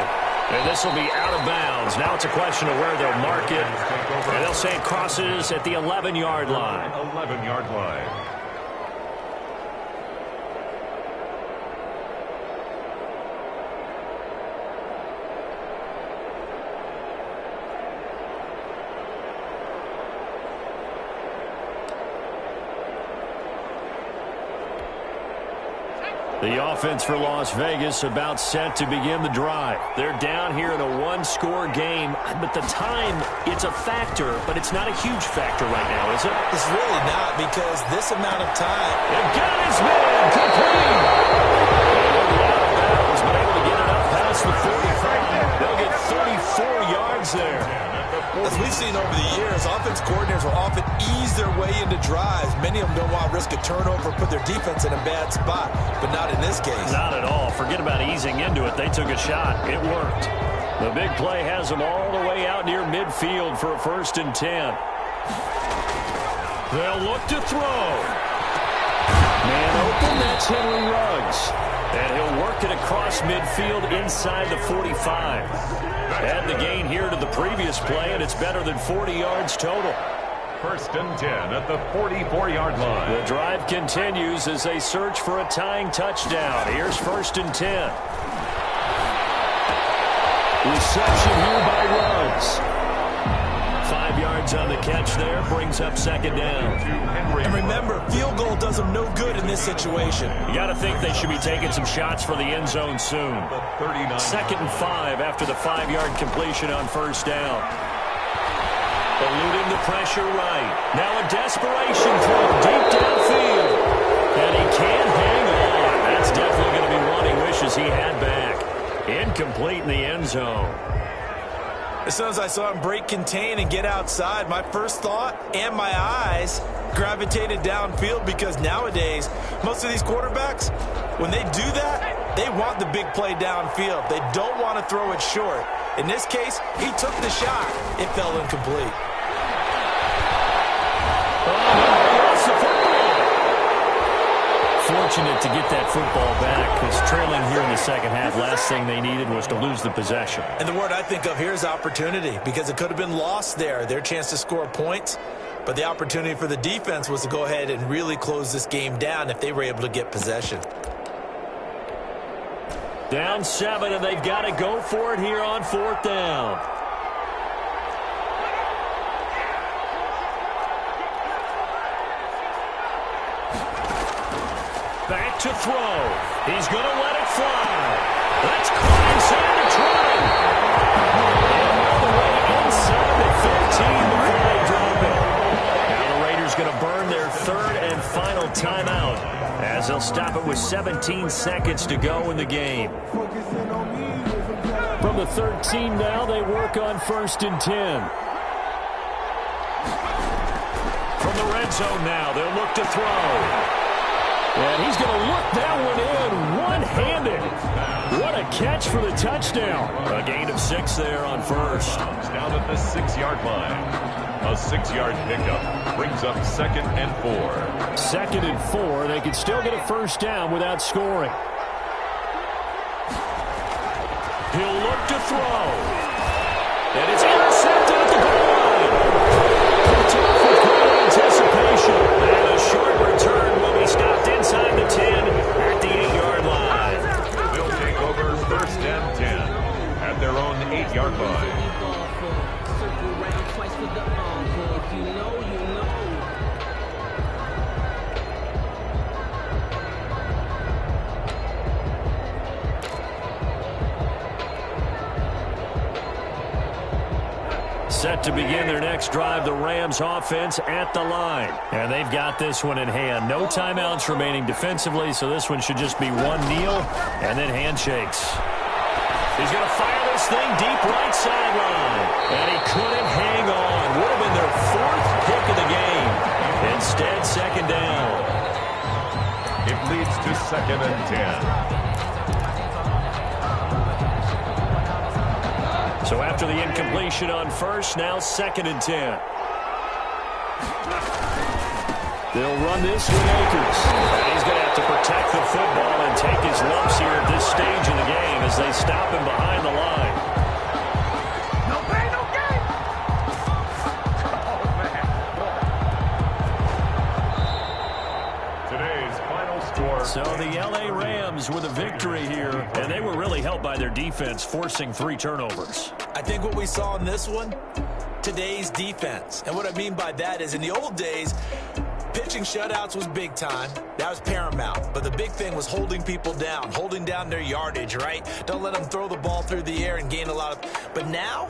Speaker 2: And this will be out of bounds. Now it's a question of where they'll mark it. And they'll say it crosses at the 11-yard line.
Speaker 4: 11-yard line.
Speaker 2: The offense for Las Vegas about set to begin the drive. They're down here in a one-score game, but the time, it's a factor, but it's not a huge factor right now, is it?
Speaker 3: It's really not, because this amount of time.
Speaker 2: They've got his man complete. He's been able to get it up past the 45. They'll get 34 yards there.
Speaker 3: As we've seen over the years, offense coordinators will often ease their way into drives. Many of them don't want to risk a turnover, put their defense in a bad spot, but not in this case.
Speaker 2: Not at all. Forget about easing into it. They took a shot. It worked. The big play has them all the way out near midfield for a 1st and 10. They'll look to throw. Man open, that's Henry Ruggs. And he'll work it across midfield inside the 45. Add the gain here to the previous play, and it's better than 40 yards total.
Speaker 4: 1st and 10 at the 44-yard line.
Speaker 2: The drive continues as they search for a tying touchdown. Here's 1st and 10. Reception here by Ruggs. 5 yards on the catch there, brings up second down.
Speaker 3: And remember, field goal does them no good in this situation.
Speaker 2: You got to think they should be taking some shots for the end zone soon. 2nd and 5 after the 5-yard completion on 1st down. Eluding the pressure right. Now a desperation throw deep downfield. And he can't hang on. That's definitely going to be one he wishes he had back. Incomplete in the end zone.
Speaker 3: As soon as I saw him break contain and get outside, my first thought and my eyes gravitated downfield, because nowadays, most of these quarterbacks, when they do that, they want the big play downfield. They don't want to throw it short. In this case, he took the shot. It fell incomplete.
Speaker 2: Fortunate to get that football back, because trailing here in the second half, last thing they needed was to lose the possession.
Speaker 3: And the word I think of here is opportunity, because it could have been lost there, their chance to score points. But the opportunity for the defense was to go ahead and really close this game down if they were able to get possession.
Speaker 2: Down 7, and they've got to go for it here on 4th down. Back to throw. He's going to let it fly. That's caught inside the 20. And all the way inside the 15 before they drop it. Now the Raiders going to burn their 3rd and final timeout, as they'll stop it with 17 seconds to go in the game. From the 13 now, they work on 1st and 10. From the red zone now, they'll look to throw. And he's going to look that one in one-handed. What a catch for the touchdown. A gain of 6 there on 1st.
Speaker 4: Down at the 6-yard line. A 6-yard pickup brings up 2nd and 4.
Speaker 2: 2nd and 4. They could still get a 1st down without scoring. He'll look to throw. And it's intercepted at the goal line. Picked off with great anticipation.
Speaker 4: 8-yard line.
Speaker 2: Set to begin their next drive, the Rams offense at the line. And they've got this one in hand. No timeouts remaining defensively, so this one should just be one kneel and then handshakes. He's going to fire this thing deep right sideline. And he couldn't hang on. Would have been their 4th pick of the game. Instead, second down.
Speaker 4: It leads to 2nd and 10.
Speaker 2: So after the incompletion on first, now 2nd and 10. They'll run this with Akers. And he's going to have to protect the football and take his lumps here at this stage of the game as they stop him behind the line.
Speaker 5: No pain, no gain.
Speaker 4: Today's final score.
Speaker 2: So the L.A. Rams with a victory here, and they were really helped by their defense, forcing 3 turnovers.
Speaker 3: I think what we saw in this one, today's defense. And what I mean by that is in the old days, pitching shutouts was big time. That was paramount. But the big thing was holding people down, holding down their yardage, right? Don't let them throw the ball through the air and gain a lot of... But now,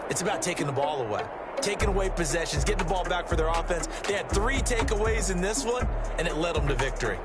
Speaker 3: it's about taking the ball away. Taking away possessions, getting the ball back for their offense. They had 3 takeaways in this one, and it led them to victory.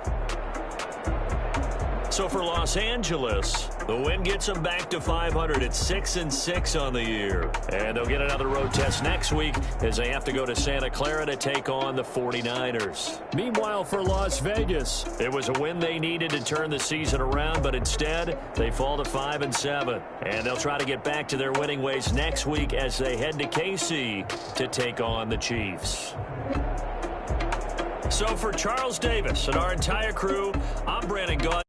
Speaker 2: So for Los Angeles, the win gets them back to 500 at 6-6 on the year. And they'll get another road test next week as they have to go to Santa Clara to take on the 49ers. Meanwhile, for Las Vegas, it was a win they needed to turn the season around, but instead they fall to 5-7. And they'll try to get back to their winning ways next week as they head to KC to take on the Chiefs. So for Charles Davis and our entire crew, I'm Brandon Gaudin.